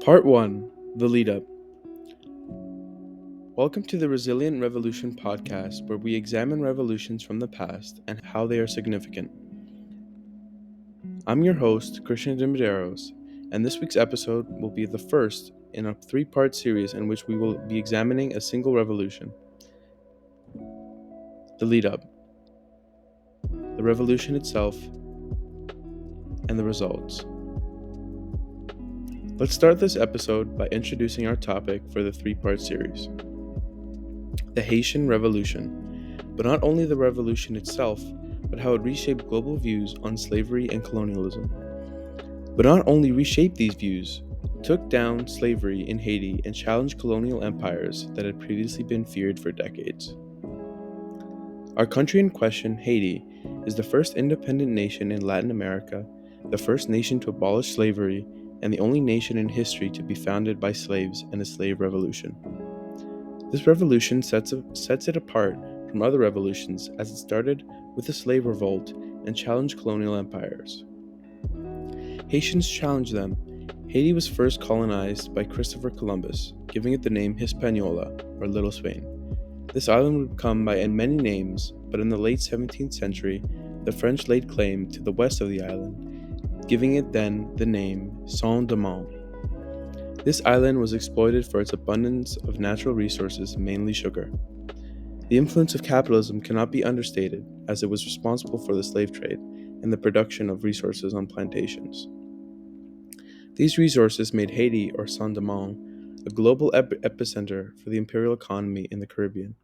Part 1: The Lead Up. Welcome to the Resilient Revolution podcast, where we examine revolutions from the past and how they are significant. I'm your host, Christian de Medeiros, and this week's episode will be the first in a 3-part series in which we will be examining a single revolution. The lead up, the revolution itself, and the results. Let's start this episode by introducing our topic for the 3-part series. The Haitian Revolution, but not only the revolution itself, but how it reshaped global views on slavery and colonialism. But not only reshaped these views, took down slavery in Haiti and challenged colonial empires that had previously been feared for decades. Our country in question, Haiti, is the first independent nation in Latin America, the first nation to abolish slavery, and the only nation in history to be founded by slaves and a slave revolution. This revolution sets it apart from other revolutions as it started with the slave revolt and challenged colonial empires. Haitians challenged them. Haiti was first colonized by Christopher Columbus, giving it the name Hispaniola, or Little Spain. This island would come by many names, but in the late 17th century, the French laid claim to the west of the island, giving it then the name Saint-Domingue. This island was exploited for its abundance of natural resources, mainly sugar. The influence of capitalism cannot be understated, as it was responsible for the slave trade and the production of resources on plantations. These resources made Haiti, or Saint-Domingue, a global epicenter for the imperial economy in the Caribbean.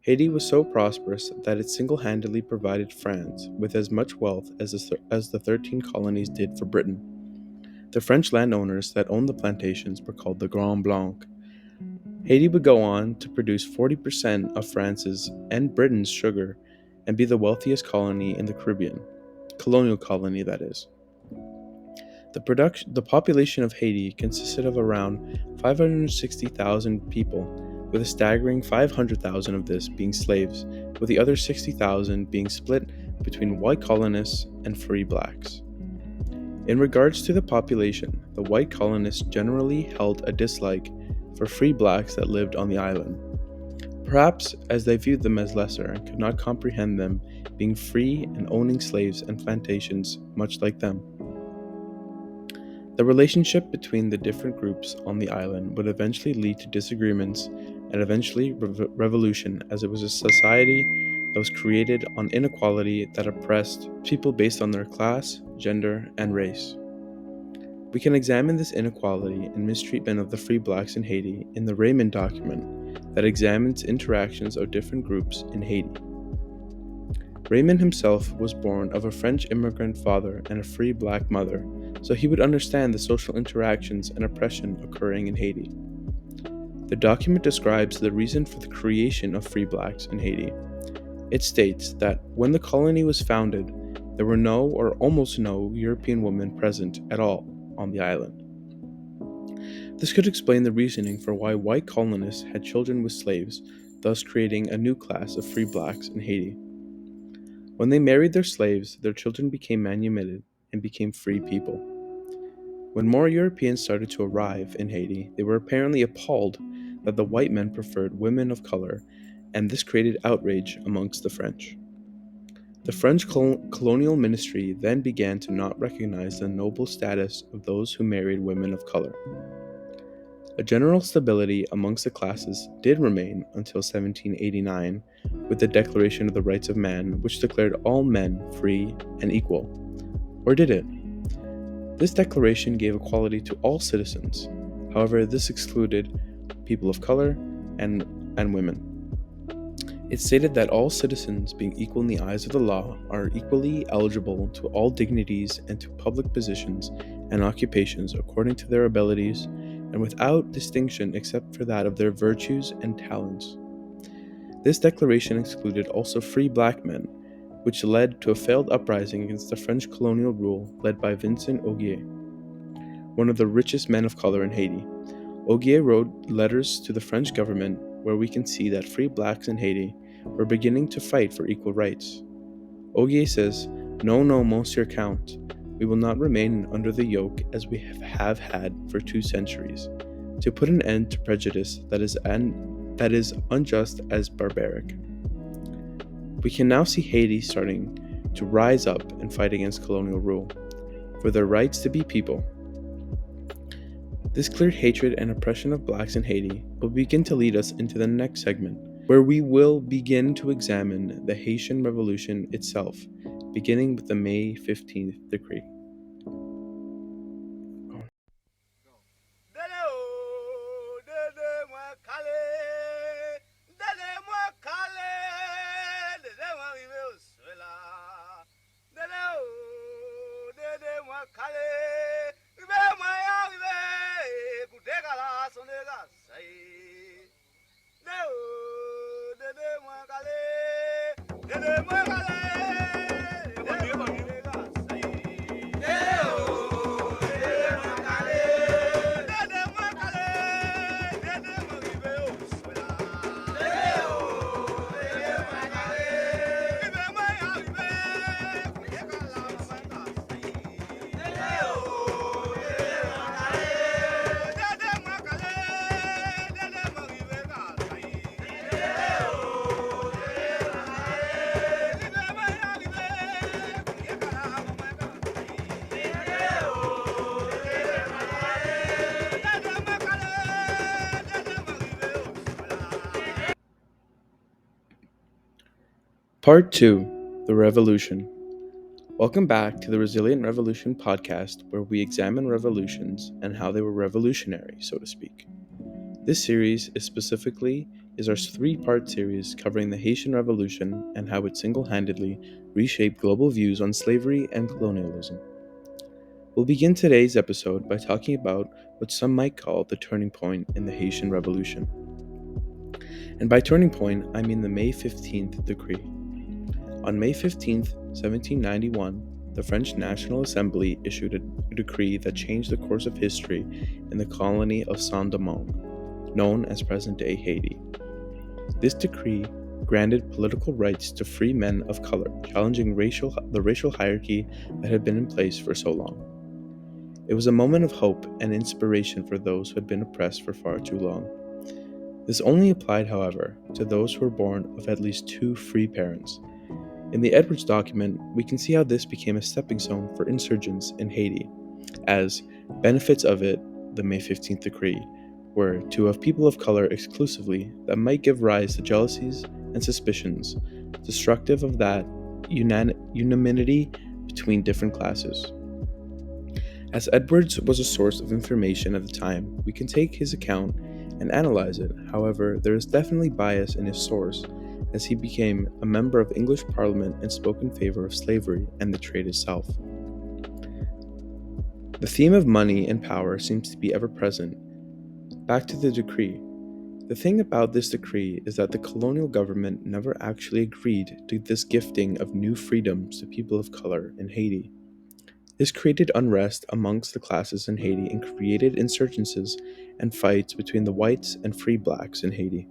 Haiti was so prosperous that it single-handedly provided France with as much wealth as the 13 colonies did for Britain. The French landowners that owned the plantations were called the Grands Blancs. Haiti would go on to produce 40% of France's and Britain's sugar and be the wealthiest colony in the Caribbean, colonial colony that is. The population of Haiti consisted of around 560,000 people, with a staggering 500,000 of this being slaves, with the other 60,000 being split between white colonists and free blacks. In regards to the population, the white colonists generally held a dislike for free blacks that lived on the island, perhaps as they viewed them as lesser and could not comprehend them being free and owning slaves and plantations much like them. The relationship between the different groups on the island would eventually lead to disagreements and eventually revolution, as it was a society that was created on inequality that oppressed people based on their class, gender, and race. We can examine this inequality and mistreatment of the free blacks in Haiti in the Raymond document that examines interactions of different groups in Haiti. Raymond himself was born of a French immigrant father and a free black mother, so he would understand the social interactions and oppression occurring in Haiti. The document describes the reason for the creation of free blacks in Haiti. It states that when the colony was founded, there were no or almost no European women present at all on the island. This could explain the reasoning for why white colonists had children with slaves, thus creating a new class of free blacks in Haiti. When they married their slaves, their children became manumitted and became free people. When more Europeans started to arrive in Haiti, they were apparently appalled that the white men preferred women of color, and this created outrage amongst the French. The French colonial ministry then began to not recognize the noble status of those who married women of color. A general stability amongst the classes did remain until 1789, with the Declaration of the Rights of Man, which declared all men free and equal. Or did it? This declaration gave equality to all citizens. However, this excluded people of color and women. It stated that all citizens, being equal in the eyes of the law, are equally eligible to all dignities and to public positions and occupations according to their abilities, and without distinction except for that of their virtues and talents. This declaration excluded also free black men, which led to a failed uprising against the French colonial rule led by Vincent Auguier, one of the richest men of color in Haiti. Auguier wrote letters to the French government where we can see that free blacks in Haiti were beginning to fight for equal rights. Auguier says, No, Monsieur Count, We will not remain under the yoke as we have had for 2 centuries, to put an end to prejudice that is unjust as barbaric. We can now see Haiti starting to rise up and fight against colonial rule, for their rights to be people. This clear hatred and oppression of blacks in Haiti will begin to lead us into the next segment, where we will begin to examine the Haitian Revolution itself, beginning with the May 15th decree. Part 2: The Revolution. Welcome back to the Resilient Revolution podcast, where we examine revolutions and how they were revolutionary, so to speak. This series is our 3-part series covering the Haitian Revolution and how it single-handedly reshaped global views on slavery and colonialism. We'll begin today's episode by talking about what some might call the turning point in the Haitian Revolution. And by turning point, I mean the May 15th decree. On May 15, 1791, the French National Assembly issued a decree that changed the course of history in the colony of Saint-Domingue, known as present-day Haiti. This decree granted political rights to free men of color, challenging the racial hierarchy that had been in place for so long. It was a moment of hope and inspiration for those who had been oppressed for far too long. This only applied, however, to those who were born of at least 2 free parents. In the Edwards document, we can see how this became a stepping stone for insurgents in Haiti, as benefits of it, the May 15th decree, were to have people of color exclusively that might give rise to jealousies and suspicions, destructive of that unanimity between different classes. As Edwards was a source of information at the time, we can take his account and analyze it. However, there is definitely bias in his source, as he became a member of English Parliament and spoke in favor of slavery and the trade itself. The theme of money and power seems to be ever present. Back to the decree. The thing about this decree is that the colonial government never actually agreed to this gifting of new freedoms to people of color in Haiti. This created unrest amongst the classes in Haiti and created insurgencies and fights between the whites and free blacks in Haiti.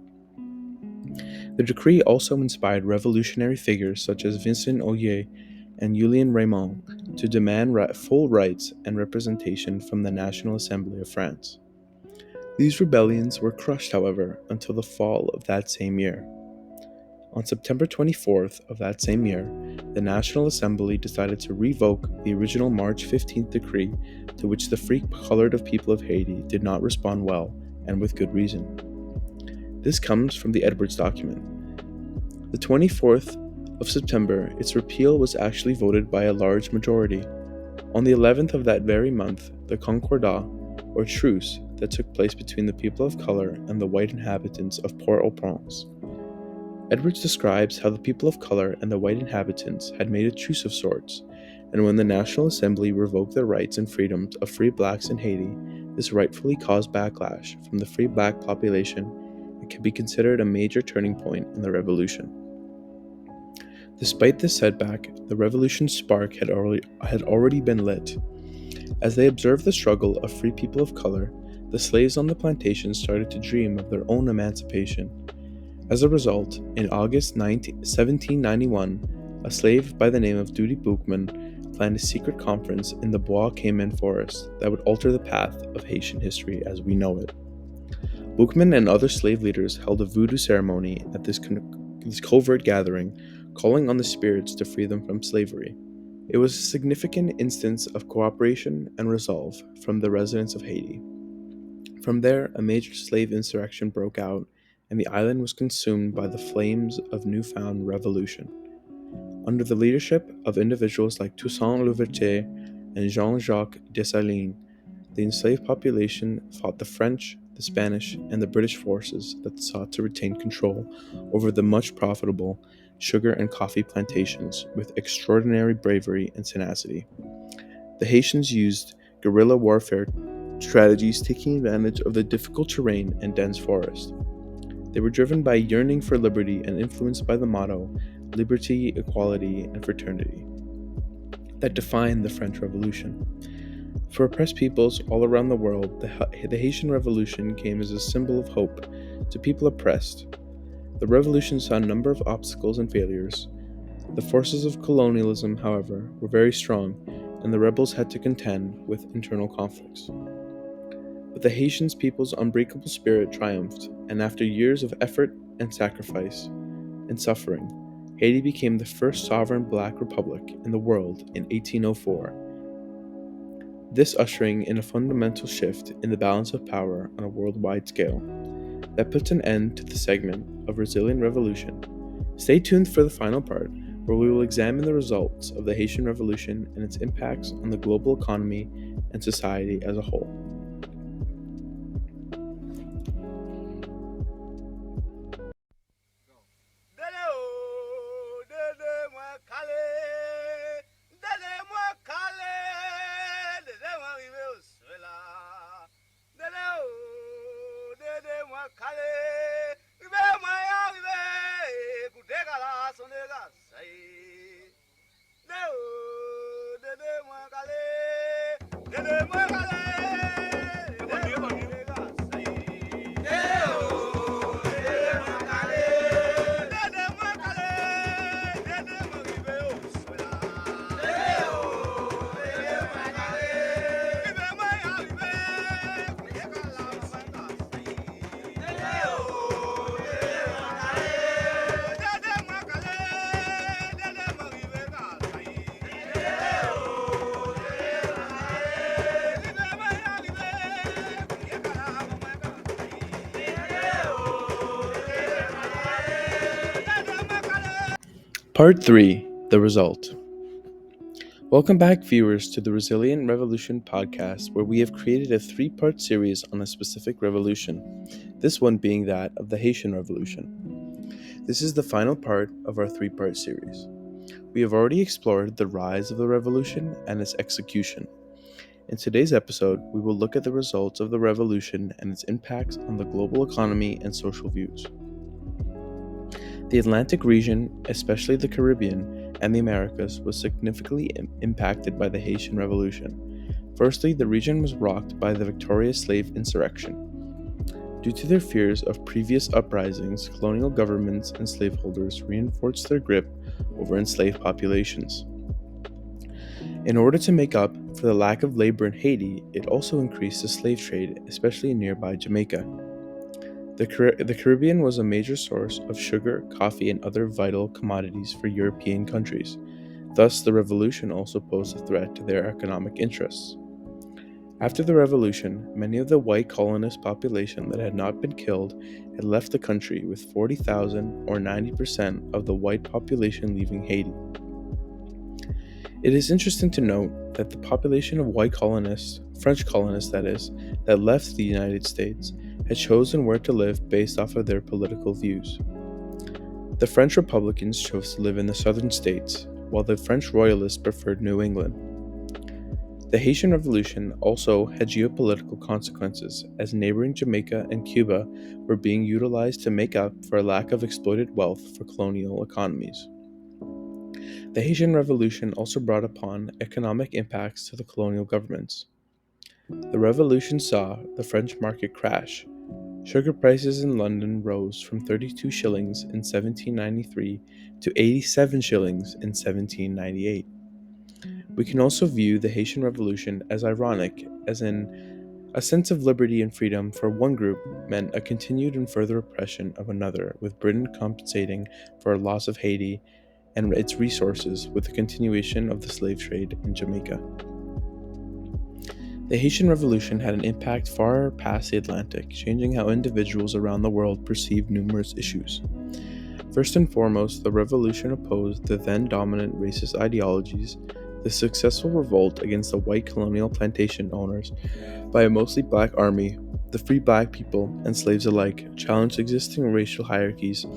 The decree also inspired revolutionary figures such as Vincent Oyer and Julien Raymond to demand full rights and representation from the National Assembly of France. These rebellions were crushed, however, until the fall of that same year. On September 24th of that same year, the National Assembly decided to revoke the original March 15th decree, to which the free-colored people of Haiti did not respond well, and with good reason. This comes from the Edwards document. The 24th of September, its repeal was actually voted by a large majority. On the 11th of that very month, the Concordat, or truce, that took place between the people of color and the white inhabitants of Port-au-Prince. Edwards describes how the people of color and the white inhabitants had made a truce of sorts, and when the National Assembly revoked the rights and freedoms of free blacks in Haiti, this rightfully caused backlash from the free black population. It can be considered a major turning point in the revolution. Despite this setback, the revolution's spark had already been lit. As they observed the struggle of free people of color, the slaves on the plantations started to dream of their own emancipation. As a result, in August 1791, a slave by the name of Duty Boukman planned a secret conference in the Bois Cayman forest that would alter the path of Haitian history as we know it. Boukman and other slave leaders held a voodoo ceremony at this covert gathering, calling on the spirits to free them from slavery. It was a significant instance of cooperation and resolve from the residents of Haiti. From there, a major slave insurrection broke out, and the island was consumed by the flames of newfound revolution. Under the leadership of individuals like Toussaint Louverture and Jean-Jacques Dessalines, the enslaved population fought the French, the Spanish, and the British forces that sought to retain control over the much profitable sugar and coffee plantations with extraordinary bravery and tenacity. The Haitians used guerrilla warfare strategies, taking advantage of the difficult terrain and dense forest. They were driven by a yearning for liberty and influenced by the motto, liberty, equality, and fraternity, that defined the French Revolution. For oppressed peoples all around the world, the Haitian Revolution came as a symbol of hope to people oppressed. The revolution saw a number of obstacles and failures. The forces of colonialism, however, were very strong, and the rebels had to contend with internal conflicts. But the Haitian people's unbreakable spirit triumphed, and after years of effort and sacrifice and suffering, Haiti became the first sovereign black republic in the world in 1804. This ushering in a fundamental shift in the balance of power on a worldwide scale that puts an end to the segment of Resilient Revolution. Stay tuned for the final part, where we will examine the results of the Haitian Revolution and its impacts on the global economy and society as a whole. Part 3, The Result. Welcome back, viewers, to the Resilient Revolution podcast, where we have created a 3-part series on a specific revolution, this one being that of the Haitian Revolution. This is the final part of our 3-part series. We have already explored the rise of the revolution and its execution. In today's episode, we will look at the results of the revolution and its impacts on the global economy and social views. The Atlantic region, especially the Caribbean and the Americas, was significantly impacted by the Haitian Revolution. Firstly, the region was rocked by the victorious slave insurrection. Due to their fears of previous uprisings, colonial governments and slaveholders reinforced their grip over enslaved populations. In order to make up for the lack of labor in Haiti, it also increased the slave trade, especially in nearby Jamaica. The Caribbean was a major source of sugar, coffee, and other vital commodities for European countries. Thus, the revolution also posed a threat to their economic interests. After the revolution, many of the white colonist population that had not been killed had left the country, with 40,000 or 90% of the white population leaving Haiti. It is interesting to note that the population of white colonists, French colonists that is, that left the United States had chosen where to live based off of their political views. The French Republicans chose to live in the southern states, while the French Royalists preferred New England. The Haitian Revolution also had geopolitical consequences, as neighboring Jamaica and Cuba were being utilized to make up for a lack of exploited wealth for colonial economies. The Haitian Revolution also brought upon economic impacts to the colonial governments. The revolution saw the French market crash, Sugar prices in London rose from 32 shillings in 1793 to 87 shillings in 1798. We can also view the Haitian Revolution as ironic, as in a sense of liberty and freedom for one group meant a continued and further oppression of another, with Britain compensating for a loss of Haiti and its resources with the continuation of the slave trade in Jamaica. The Haitian Revolution had an impact far past the Atlantic, changing how individuals around the world perceived numerous issues. First and foremost, the revolution opposed the then dominant racist ideologies. The successful revolt against the white colonial plantation owners by a mostly black army, the free black people and slaves alike, challenged existing racial hierarchies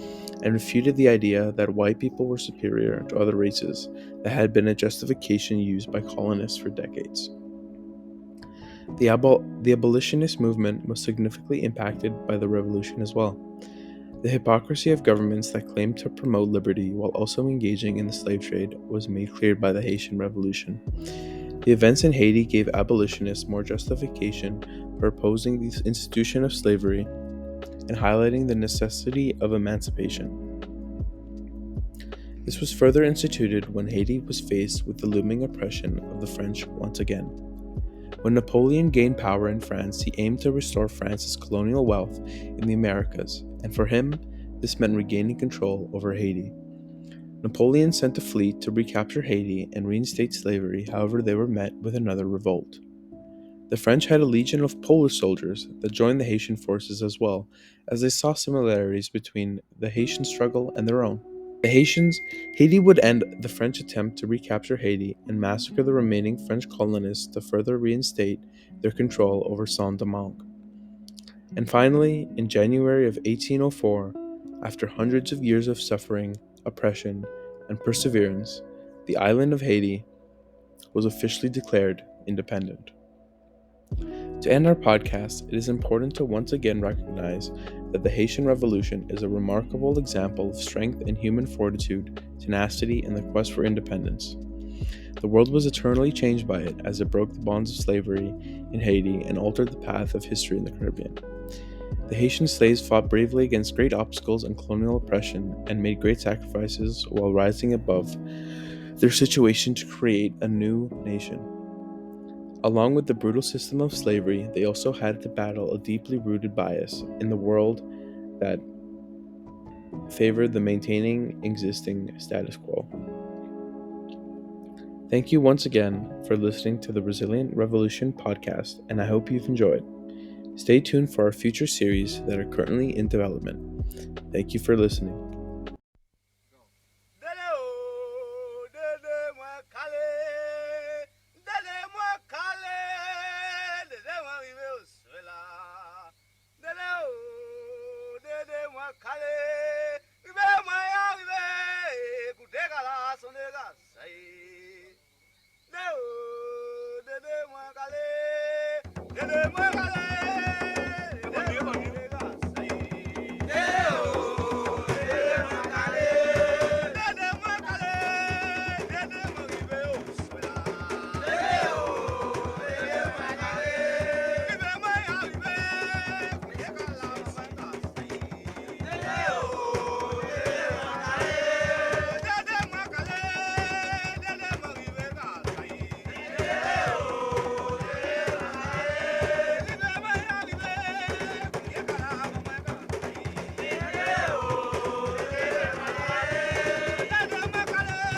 and refuted the idea that white people were superior to other races that had been a justification used by colonists for decades. The abolitionist movement was significantly impacted by the revolution as well. The hypocrisy of governments that claimed to promote liberty while also engaging in the slave trade was made clear by the Haitian Revolution. The events in Haiti gave abolitionists more justification for opposing the institution of slavery and highlighting the necessity of emancipation. This was further instituted when Haiti was faced with the looming oppression of the French once again. When Napoleon gained power in France, he aimed to restore France's colonial wealth in the Americas, and for him, this meant regaining control over Haiti. Napoleon sent a fleet to recapture Haiti and reinstate slavery, however, they were met with another revolt. The French had a legion of Polish soldiers that joined the Haitian forces as well, as they saw similarities between the Haitian struggle and their own. Haiti would end the French attempt to recapture Haiti and massacre the remaining French colonists to further reinstate their control over Saint-Domingue. And finally, in January of 1804, after hundreds of years of suffering, oppression, and perseverance, the island of Haiti was officially declared independent. To end our podcast, it is important to once again recognize that the Haitian Revolution is a remarkable example of strength and human fortitude, tenacity, and the quest for independence. The world was eternally changed by it as it broke the bonds of slavery in Haiti and altered the path of history in the Caribbean. The Haitian slaves fought bravely against great obstacles and colonial oppression and made great sacrifices while rising above their situation to create a new nation. Along with the brutal system of slavery, they also had to battle a deeply rooted bias in the world that favored the maintaining existing status quo. Thank you once again for listening to the Resilient Revolution podcast, and I hope you've enjoyed. Stay tuned for our future series that are currently in development. Thank you for listening. Dede mwen kale